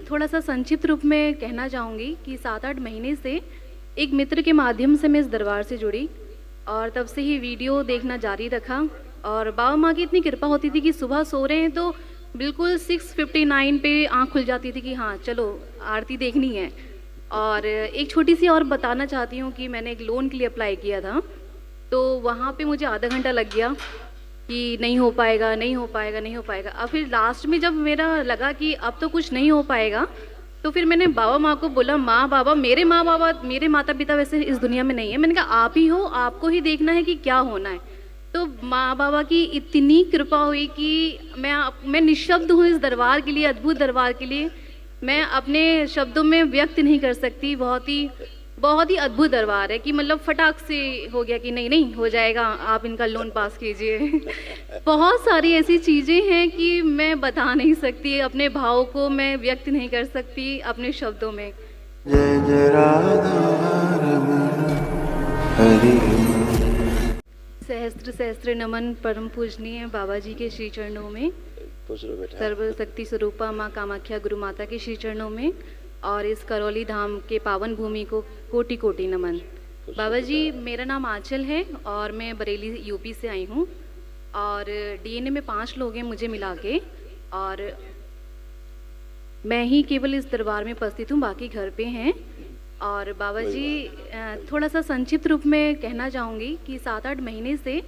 थोड़ा सा संक्षिप्त रूप में कहना चाहूँगी कि 7-8 महीने से एक मित्र के माध्यम से मैं इस दरबार से जुड़ी और तब से ही वीडियो देखना जारी रखा। और बाबा माँ की इतनी कृपा होती थी कि सुबह सो रहे हैं तो बिल्कुल 6:59 पे आँख खुल जाती थी कि हाँ चलो आरती देखनी है। और एक छोटी सी और बताना चाहती हूँ कि मैंने एक लोन के लिए अप्लाई किया था, तो वहाँ पे मुझे आधा घंटा लग गया कि नहीं हो पाएगा, नहीं हो पाएगा, नहीं हो पाएगा। अब फिर लास्ट में जब मेरा लगा कि अब तो कुछ नहीं हो पाएगा, तो फिर मैंने बाबा माँ को बोला, माँ बाबा, मेरे माँ बाबा, मेरे माता पिता वैसे इस दुनिया में नहीं है। मैंने कहा आप ही हो, आपको ही देखना है कि क्या होना है। तो माँ बाबा की इतनी कृपा हुई कि मैं निःशब्द हूँ इस दरबार के लिए, अद्भुत दरबार के लिए। मैं अपने शब्दों में व्यक्त नहीं कर सकती। बहुत ही अद्भुत दरबार है कि मतलब फटाक से हो गया कि नहीं नहीं हो जाएगा, आप इनका लोन पास कीजिए। बहुत सारी ऐसी चीज़ें हैं कि मैं बता नहीं सकती, अपने भाव को मैं व्यक्त नहीं कर सकती अपने शब्दों में। जय जय राधा रमण हरि। सहस्त्र सहस्त्र नमन परम पूजनीय बाबा जी के श्री चरणों में, सर्वशक्ति स्वरूपा माँ कामाख्या गुरु माता के श्री चरणों में, और इस करौली धाम के पावन भूमि को कोटि कोटि नमन। बाबा जी, मेरा नाम आंचल है और मैं बरेली यूपी से आई हूँ। और डीएनए में 5 लोग हैं मुझे मिला के, और मैं ही केवल इस दरबार में उपस्थित हूँ, बाकी घर पे हैं। और बाबा जी, थोड़ा सा संक्षिप्त रूप में कहना चाहूँगी कि 7-8 महीने से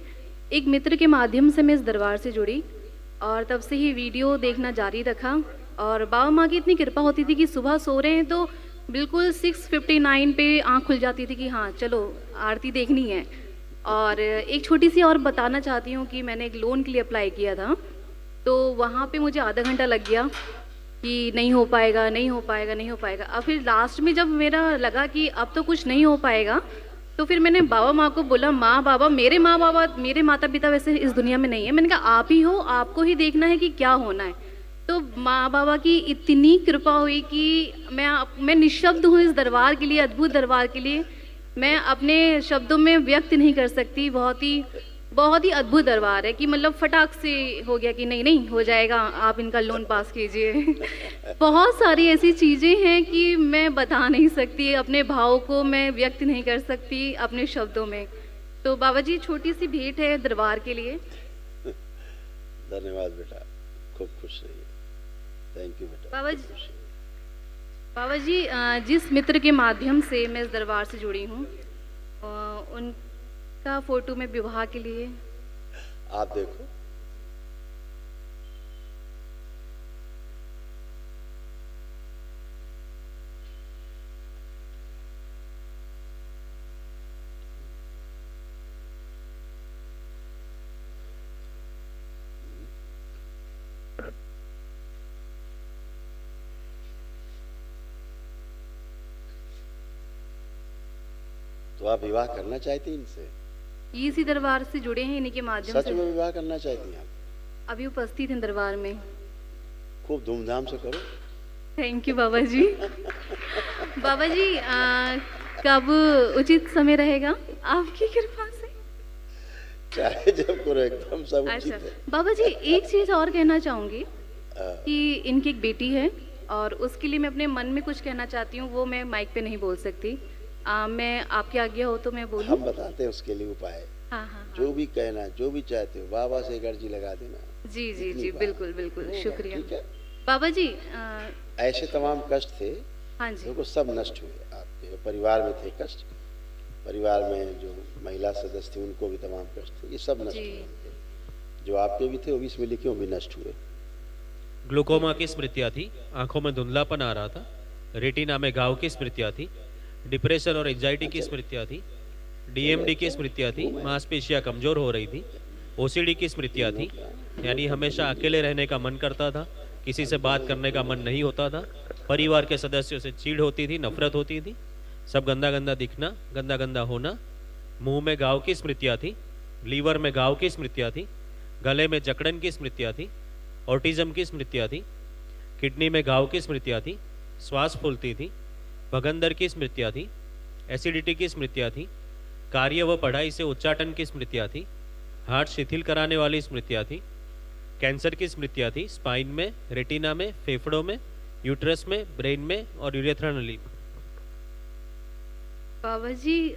एक मित्र के माध्यम से मैं इस दरबार से जुड़ी और तब से ही वीडियो देखना जारी रखा। और बाबा माँ की इतनी कृपा होती थी कि सुबह सो रहे हैं तो बिल्कुल 6:59 पे आँख खुल जाती थी कि हाँ चलो आरती देखनी है। और एक छोटी सी और बताना चाहती हूँ कि मैंने एक लोन के लिए अप्लाई किया था, तो वहाँ पे मुझे आधा घंटा लग गया कि नहीं हो पाएगा, नहीं हो पाएगा, नहीं हो पाएगा। अब फिर लास्ट में जब मेरा लगा कि अब तो कुछ नहीं हो पाएगा, तो फिर मैंने बाबा माँ को बोला, माँ बाबा, मेरे माँ बाबा, मेरे माता पिता वैसे इस दुनिया में नहीं है। मैंने कहा आप ही हो, आपको ही देखना है कि क्या होना है। तो माँ बाबा की इतनी कृपा हुई कि मैं निःशब्द हूँ इस दरबार के लिए, अद्भुत दरबार के लिए। मैं अपने शब्दों में व्यक्त नहीं कर सकती। बहुत ही अद्भुत दरबार है कि मतलब फटाक से हो गया कि नहीं नहीं हो जाएगा, आप इनका लोन पास कीजिए। बहुत सारी ऐसी चीज़ें हैं कि मैं बता नहीं सकती, अपने भाव को मैं व्यक्त नहीं कर सकती अपने शब्दों में। तो बाबा जी, छोटी सी भेंट है दरबार के लिए। धन्यवाद बेटा, खूब खुश रहिए। थैंक यू बेटा। बाबा जी, जिस मित्र के माध्यम से मैं इस दरबार से जुड़ी हूँ, उनका फोटो में विवाह के लिए। आप देखो, तो आप विवाह करना चाहती हैं इनसे? इसी दरबार से जुड़े हैं, इन्हीं के माध्यम सच से। में विवाह करना चाहती हैं आप? अभी उपस्थित हैं दरबार में। खूब धूमधाम से करो। थैंक यू बाबा जी। बाबा जी, कब उचित समय रहेगा आपकी कृपा से? चाहे जब करो, एकदम सब उचित अच्छा है। बाबा जी, एक चीज़ और कहना चाहूँगी कि इनकी एक बेटी है और उसके लिए मैं अपने मन में कुछ कहना चाहती हूँ, वो मैं माइक पे नहीं बोल सकती। मैं आपकी आज्ञा हो तो मैं बोलूं? हम बताते हैं उसके लिए उपाय। हाँ हाँ हाँ। जो भी कहना, जो भी चाहते हो, बाबा से एक अर्जी लगा देना। जी जी इतनी जी, बात। बिल्कुल बिल्कुल, शुक्रिया। ठीक है। बाबा जी, ऐसे तमाम कष्ट थे, हाँ जी, देखो सब नष्ट हुए। आपके परिवार में थे कष्ट, परिवार में जो महिला सदस्य थे उनको भी तमाम कष्ट थे, ये सब नष्ट जी। हुए। जो आपके भी थे वो भी इसमें लिखे, वो भी नष्ट हुए। ग्लूकोमा की स्मृतियाँ थी, आंखों में धुंधलापन आ रहा था, रेटिना में घाव की स्मृतियाँ थी, डिप्रेशन और एंजाइटी की स्मृतियाँ थी, डीएमडी की स्मृतियाँ थी, मांसपेशियाँ कमजोर हो रही थी, ओसीडी की स्मृतियाँ थी, यानी हमेशा अकेले रहने का मन करता था, किसी से बात करने का मन नहीं होता था, परिवार के सदस्यों से चीड़ होती थी, नफरत होती थी, सब गंदा गंदा दिखना, गंदा गंदा होना, मुंह में घाव की स्मृतियाँ थी, लीवर में घाव की स्मृतियाँ थी, गले में जकड़न की स्मृतियाँ थी, ऑटिज्म की स्मृतियाँ थी, किडनी में घाव की स्मृतियाँ थी, श्वास फूलती थी, भगंदर की स्मृतियाँ थी, एसिडिटी की स्मृतियाँ थी, कार्य व पढ़ाई से उच्चाटन की स्मृतियाँ थी, हार्ट शिथिल कराने वाली स्मृतियाँ थी, कैंसर की स्मृतियाँ थी, स्पाइन में, रेटिना में, फेफड़ों में, यूट्रस में, ब्रेन में और यूरेथ्रा नली में। बाबा जी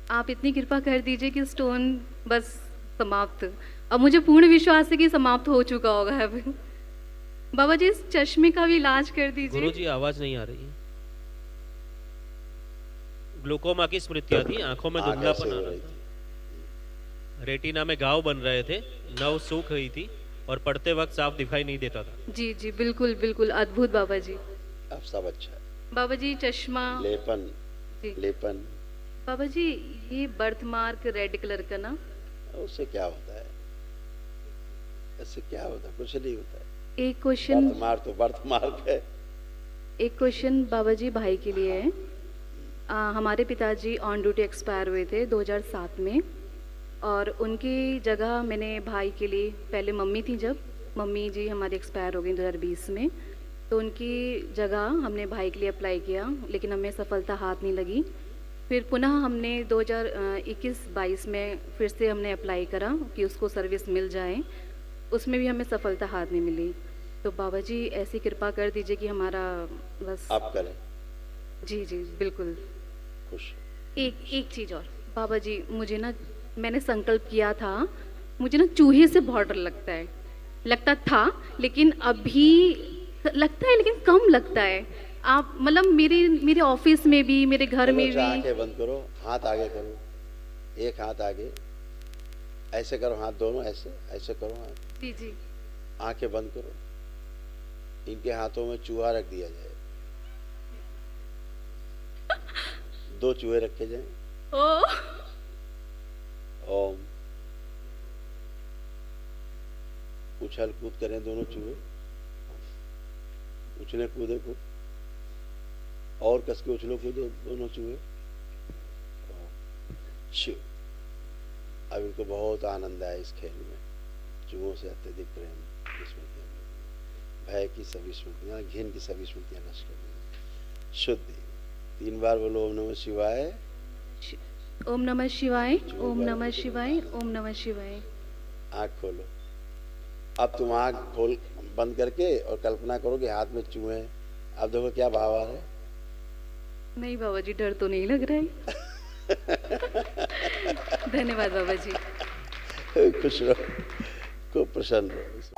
आप इतनी कृपा कर दीजिए कि स्टोन बस समाप्त। अब मुझे पूर्ण विश्वास है कि समाप्त हो चुका होगा अब। बाबा जी इस चश्मे का भी इलाज कर दीजिए। गुरुजी आवाज नहीं आ रही है। ग्लूकोमा की स्मृतियां थी, आंखों में धुंधलापन आ रहा था, रेटिना में घाव बन रहे थे, नव सूख रही थी और पढ़ते वक्त साफ दिखाई नहीं देता था। जी जी बिल्कुल बिल्कुल अद्भुत बाबा जी। अब सब अच्छा है। बाबा जी चश्मा लेपन जी। लेपन बाबा जी ये बर्थ मार्क रेड कलर का ना, उससे क्या होता है? इससे क्या होता है? कुछ नहीं होता है। एक क्वेश्चन बर्थ मार्क है। एक क्वेश्चन बाबा जी भाई के लिए है। हमारे पिताजी ऑन ड्यूटी एक्सपायर हुए थे 2007 में, और उनकी जगह मैंने भाई के लिए, पहले मम्मी थी जब मम्मी जी हमारी एक्सपायर हो गई 2020 में, तो उनकी जगह हमने भाई के लिए अप्लाई किया, लेकिन हमें सफलता हाथ नहीं लगी। फिर पुनः हमने 2021-22 में फिर से हमने अप्लाई करा कि उसको सर्विस मिल जाए, उसमें भी हमें सफलता हाथ नहीं मिली। तो बाबा जी ऐसी कृपा कर दीजिए कि हमारा बस आप करें। जी जी बिल्कुल। खुश। एक चीज़ और बाबा जी, मुझे ना, मैंने संकल्प किया था, मुझे ना चूहे से बहुत डर लगता था, लेकिन अभी लगता है, लेकिन कम लगता है। आप मतलब मेरे ऑफिस में भी, मेरे घर में भी। आंखें बंद करो, हाथ आगे करो, एक हाथ आगे, ऐसे करो, हाथ दोनों ऐसे ऐसे करो, हाथ जी जी। आंखें बंद करो, इनके हाथों में चूहा रख दिया जाए, 2 चूहे रखे जाएं। ओम। उछल कूद करें दोनों चूहे, उछले कूदे को, और कस के उछलो कूदो दोनों चूहे। शिव। अब इनको बहुत आनंद आया इस खेल में। चूहों से अत्यधिक प्रेम, स्मृतियां, भय की सभी स्मृतियां, घिन की सभी स्मृतियां नष्ट कर दी। शुद्धि। 3 बार बोलो ओम नमः शिवाय, ओम नमः शिवाय, ओम नमः शिवाय, ओम नमः शिवाय। आँख खोलो। अब तुम आँख खोल बंद करके और कल्पना करो कि हाथ में चूहे हैं। अब देखो क्या भाव आ रहा है। नहीं बाबा जी, डर तो नहीं लग रहा है। धन्यवाद बाबा जी। खुश रहो, खूब प्रसन्न रहो।